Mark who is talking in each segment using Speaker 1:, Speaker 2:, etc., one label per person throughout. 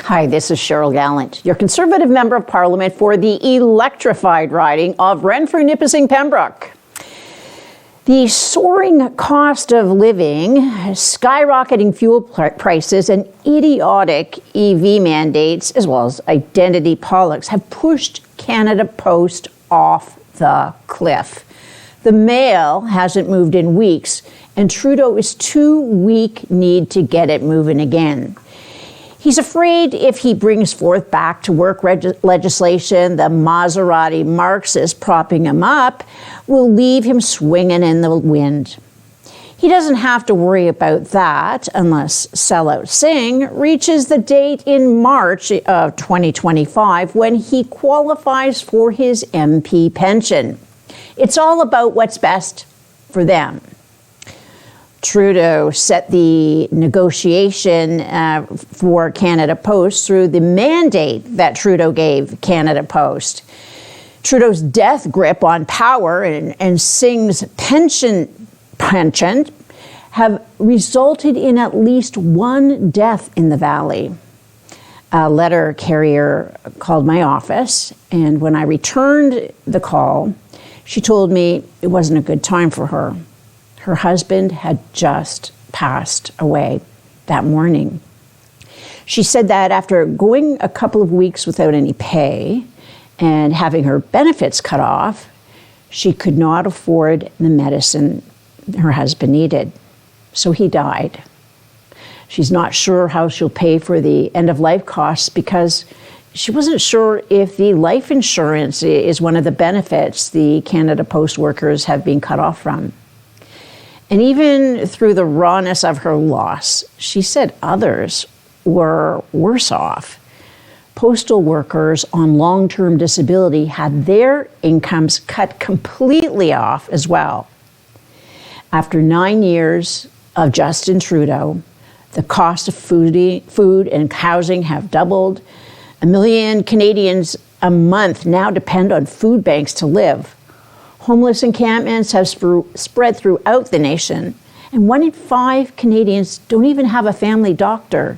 Speaker 1: Hi, this is Cheryl Gallant, your Conservative Member of Parliament for the electrified riding of Renfrew-Nipissing-Pembroke. The soaring cost of living, skyrocketing fuel prices, and idiotic EV mandates, as well as identity politics, have pushed Canada Post off the cliff. The mail hasn't moved in weeks, and Trudeau is too weak-kneed to get it moving again. He's afraid if he brings forth back-to-work legislation, the Maserati Marxist propping him up will leave him swinging in the wind. He doesn't have to worry about that unless Sellout Singh reaches the date in March of 2025 when he qualifies for his MP pension. It's all about what's best for them. Trudeau set the negotiation for Canada Post through the mandate that Trudeau gave Canada Post. Trudeau's death grip on power and Singh's penchant have resulted in at least one death in the Valley. A letter carrier called my office, and when I returned the call, she told me it wasn't a good time for her. Her husband had just passed away that morning. She said that after going a couple of weeks without any pay and having her benefits cut off, she could not afford the medicine her husband needed. So he died. She's not sure how she'll pay for the end-of-life costs because she wasn't sure if the life insurance is one of the benefits the Canada Post workers have been cut off from. And even through the rawness of her loss, she said others were worse off. Postal workers on long-term disability had their incomes cut completely off as well. After 9 years of Justin Trudeau, the cost of food and housing have doubled. 1 million Canadians a month now depend on food banks to live. Homeless encampments have spread throughout the nation, and 1 in 5 Canadians don't even have a family doctor.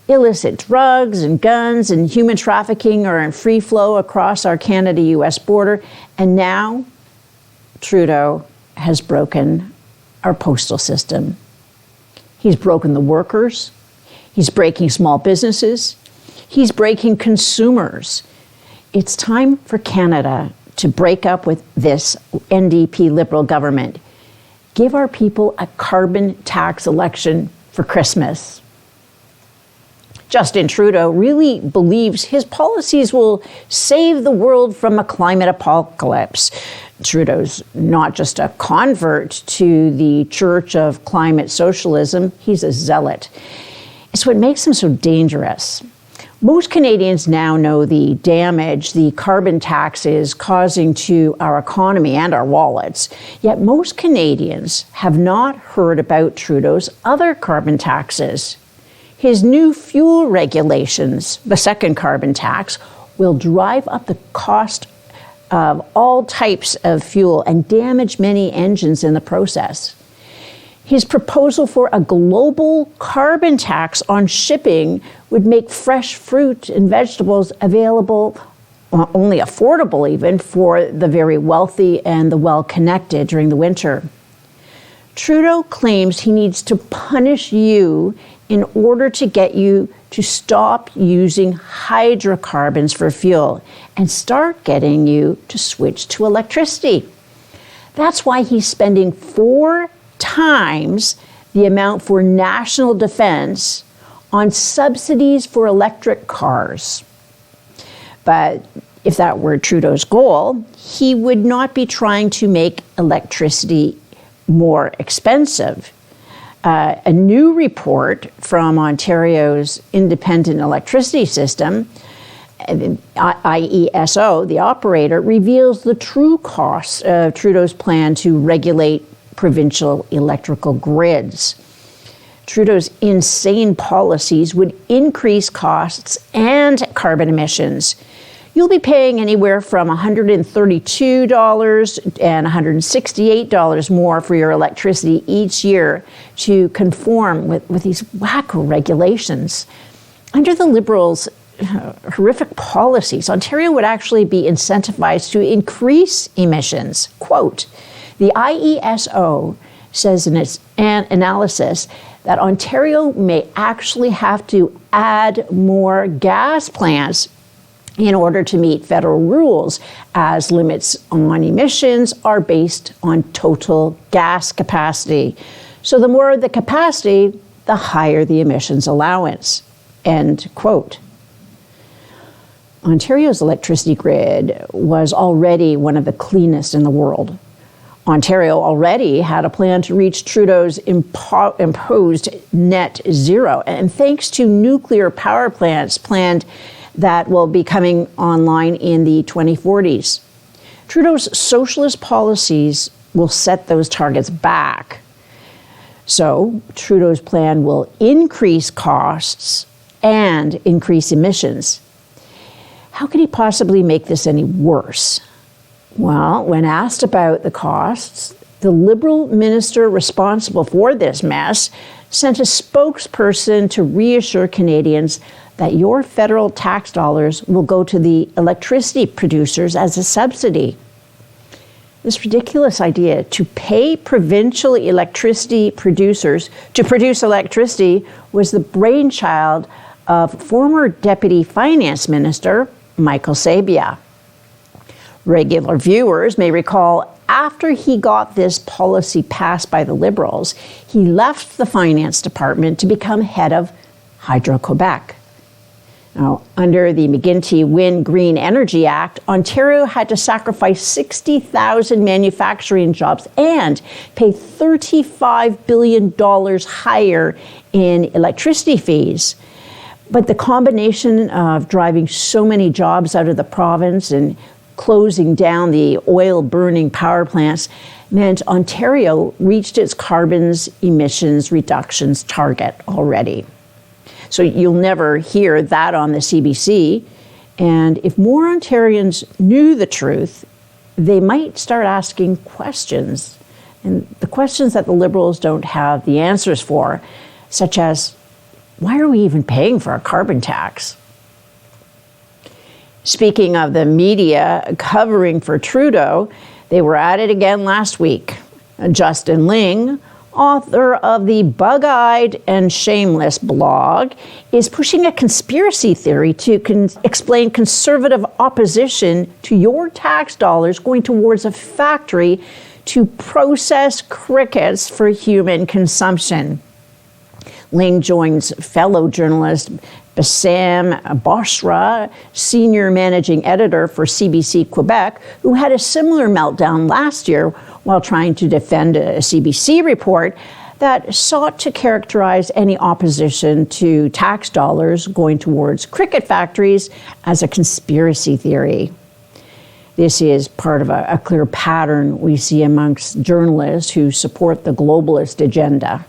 Speaker 1: Illicit drugs and guns and human trafficking are in free flow across our Canada-US border, and now Trudeau has broken our postal system. He's broken the workers, he's breaking small businesses, he's breaking consumers. It's time for Canada to break up with this NDP Liberal government. Give our people a carbon tax election for Christmas. Justin Trudeau really believes his policies will save the world from a climate apocalypse. Trudeau's not just a convert to the Church of Climate Socialism, he's a zealot. It's what makes him so dangerous. Most Canadians now know the damage the carbon tax is causing to our economy and our wallets. Yet most Canadians have not heard about Trudeau's other carbon taxes. His new fuel regulations, the second carbon tax, will drive up the cost of all types of fuel and damage many engines in the process. His proposal for a global carbon tax on shipping would make fresh fruit and vegetables available, only affordable even, for the very wealthy and the well-connected during the winter. Trudeau claims he needs to punish you in order to get you to stop using hydrocarbons for fuel and start getting you to switch to electricity. That's why he's spending 4 times the amount for national defense on subsidies for electric cars. But if that were Trudeau's goal, he would not be trying to make electricity more expensive. A new report from Ontario's Independent Electricity System, IESO, the operator, reveals the true costs of Trudeau's plan to regulate provincial electrical grids. Trudeau's insane policies would increase costs and carbon emissions. You'll be paying anywhere from $132 and $168 more for your electricity each year to conform with these wacko regulations. Under the Liberals' horrific policies, Ontario would actually be incentivized to increase emissions. Quote, the IESO says in its analysis that Ontario may actually have to add more gas plants in order to meet federal rules, as limits on emissions are based on total gas capacity. So the more the capacity, the higher the emissions allowance. End quote. Ontario's electricity grid was already one of the cleanest in the world. Ontario already had a plan to reach Trudeau's imposed net zero, and thanks to nuclear power plants planned that will be coming online in the 2040s. Trudeau's socialist policies will set those targets back. So Trudeau's plan will increase costs and increase emissions. How could he possibly make this any worse? Well, when asked about the costs, the Liberal minister responsible for this mess sent a spokesperson to reassure Canadians that your federal tax dollars will go to the electricity producers as a subsidy. This ridiculous idea to pay provincial electricity producers to produce electricity was the brainchild of former Deputy Finance Minister Michael Sabia. Regular viewers may recall after he got this policy passed by the Liberals, he left the Finance Department to become head of Hydro-Quebec. Now, under the McGuinty-Wynne Green Energy Act, Ontario had to sacrifice 60,000 manufacturing jobs and pay $35 billion higher in electricity fees. But the combination of driving so many jobs out of the province and closing down the oil-burning power plants meant Ontario reached its carbon emissions reductions target already. So you'll never hear that on the CBC. And if more Ontarians knew the truth, they might start asking questions. And the questions that the Liberals don't have the answers for, such as, why are we even paying for a carbon tax? Speaking of the media covering for Trudeau, they were at it again last week. Justin Ling, author of the Bug-Eyed and Shameless blog, is pushing a conspiracy theory to explain conservative opposition to your tax dollars going towards a factory to process crickets for human consumption. Ling joins fellow journalist Bassam Boshra, senior managing editor for CBC Quebec, who had a similar meltdown last year while trying to defend a CBC report that sought to characterize any opposition to tax dollars going towards cricket factories as a conspiracy theory. This is part of a clear pattern we see amongst journalists who support the globalist agenda.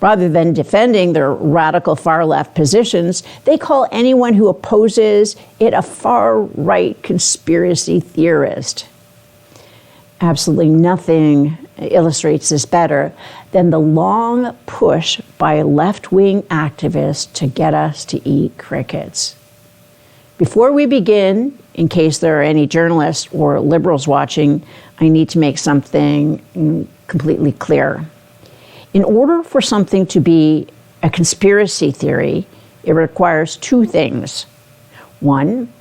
Speaker 1: Rather than defending their radical far-left positions, they call anyone who opposes it a far-right conspiracy theorist. Absolutely nothing illustrates this better than the long push by left-wing activists to get us to eat crickets. Before we begin, in case there are any journalists or Liberals watching, I need to make something completely clear. In order for something to be a conspiracy theory, it requires two things. One,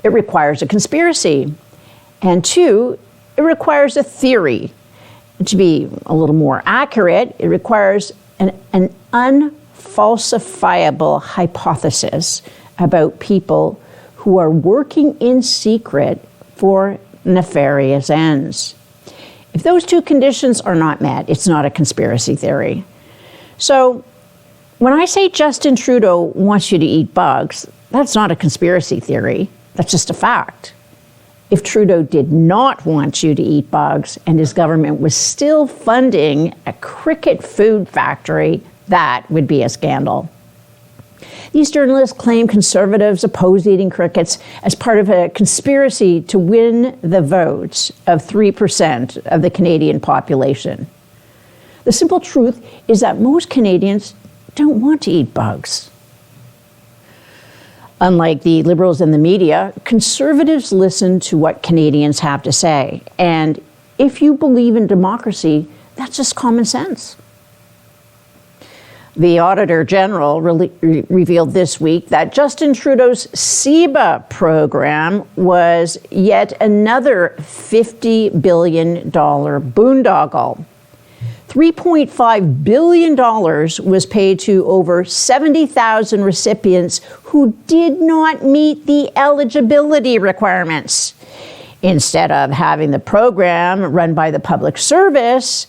Speaker 1: it requires a conspiracy. And two, it requires a theory. To be a little more accurate, it requires an unfalsifiable hypothesis about people who are working in secret for nefarious ends. If those two conditions are not met, it's not a conspiracy theory. So when I say Justin Trudeau wants you to eat bugs, that's not a conspiracy theory. That's just a fact. If Trudeau did not want you to eat bugs and his government was still funding a cricket food factory, that would be a scandal. These journalists claim conservatives oppose eating crickets as part of a conspiracy to win the votes of 3% of the Canadian population. The simple truth is that most Canadians don't want to eat bugs. Unlike the Liberals and the media, Conservatives listen to what Canadians have to say. And if you believe in democracy, that's just common sense. The Auditor General revealed this week that Justin Trudeau's CEBA program was yet another $50 billion boondoggle. $3.5 billion was paid to over 70,000 recipients who did not meet the eligibility requirements. Instead of having the program run by the public service,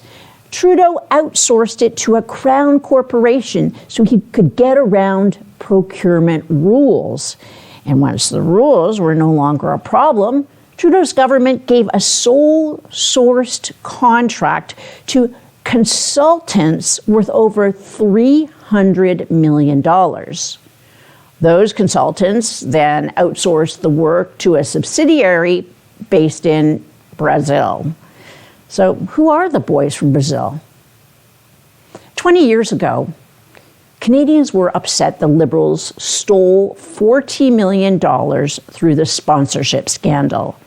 Speaker 1: Trudeau outsourced it to a crown corporation so he could get around procurement rules. And once the rules were no longer a problem, Trudeau's government gave a sole-sourced contract to consultants worth over $300 million. Those consultants then outsourced the work to a subsidiary based in Brazil. So who are the boys from Brazil? 20 years ago, Canadians were upset the Liberals stole $40 million through the sponsorship scandal.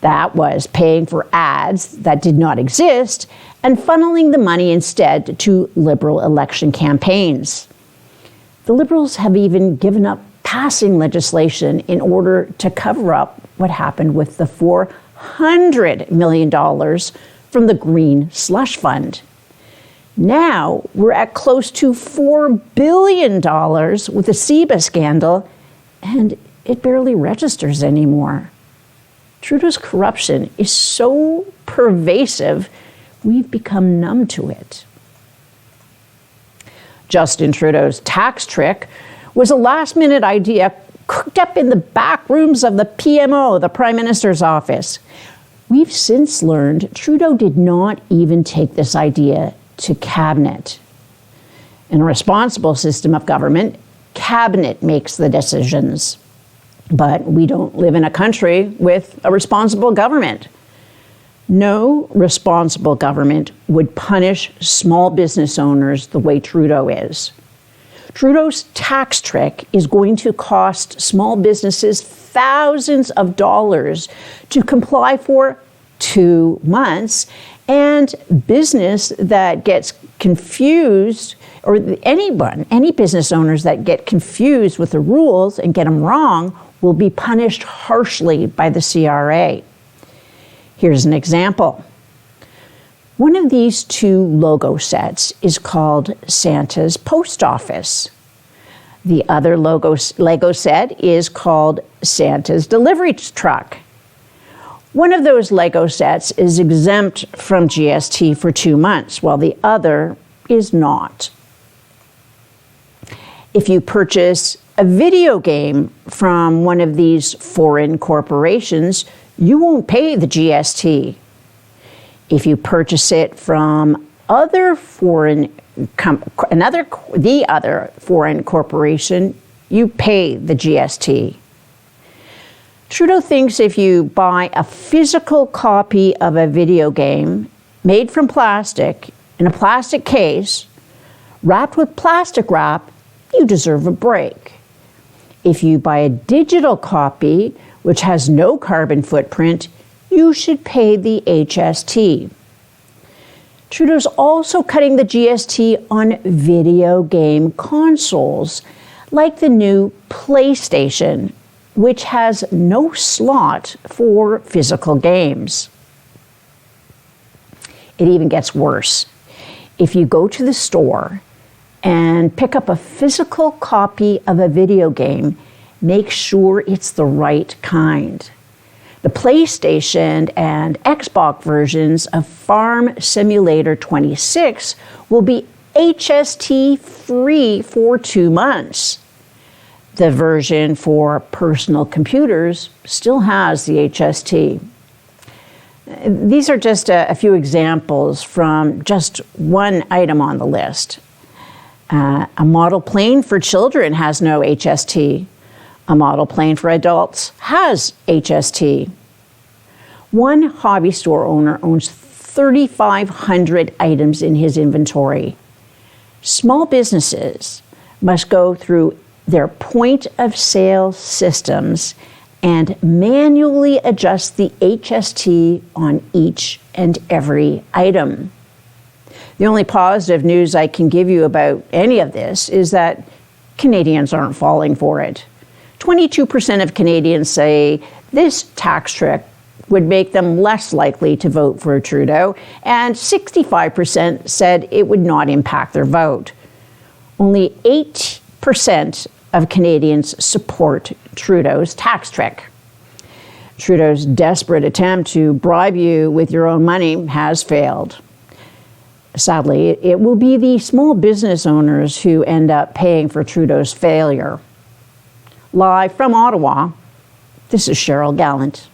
Speaker 1: That was paying for ads that did not exist and funneling the money instead to Liberal election campaigns. The Liberals have even given up passing legislation in order to cover up what happened with the $400 million from the Green Slush Fund. Now we're at close to $4 billion with the CEBA scandal, and it barely registers anymore. Trudeau's corruption is so pervasive, we've become numb to it. Justin Trudeau's tax trick was a last-minute idea cooked up in the back rooms of the PMO, the Prime Minister's office. We've since learned Trudeau did not even take this idea to Cabinet. In a responsible system of government, Cabinet makes the decisions. But we don't live in a country with a responsible government. No responsible government would punish small business owners the way Trudeau is. Trudeau's tax trick is going to cost small businesses thousands of dollars to comply for 2 months, and business that gets confused, or any business owners that get confused with the rules and get them wrong, will be punished harshly by the CRA. Here's an example. One of these 2 logo sets is called Santa's Post Office. The other Lego set is called Santa's Delivery Truck. One of those Lego sets is exempt from GST for 2 months, while the other is not. If you purchase a video game from one of these foreign corporations, you won't pay the GST. If you purchase it from the other foreign corporation, you pay the GST. Trudeau thinks if you buy a physical copy of a video game made from plastic in a plastic case, wrapped with plastic wrap, you deserve a break. If you buy a digital copy, which has no carbon footprint, you should pay the HST. Trudeau's also cutting the GST on video game consoles, like the new PlayStation, which has no slot for physical games. It even gets worse. If you go to the store and pick up a physical copy of a video game, make sure it's the right kind. The PlayStation and Xbox versions of Farm Simulator 26 will be HST free for 2 months. The version for personal computers still has the HST. These are just a few examples from just one item on the list. A model plane for children has no HST. A model plane for adults has HST. One hobby store owner owns 3,500 items in his inventory. Small businesses must go through their point of sale systems and manually adjust the HST on each and every item. The only positive news I can give you about any of this is that Canadians aren't falling for it. 22% of Canadians say this tax trick would make them less likely to vote for Trudeau, and 65% said it would not impact their vote. Only 8% of Canadians support Trudeau's tax trick. Trudeau's desperate attempt to bribe you with your own money has failed. Sadly, it will be the small business owners who end up paying for Trudeau's failure. Live from Ottawa, this is Cheryl Gallant.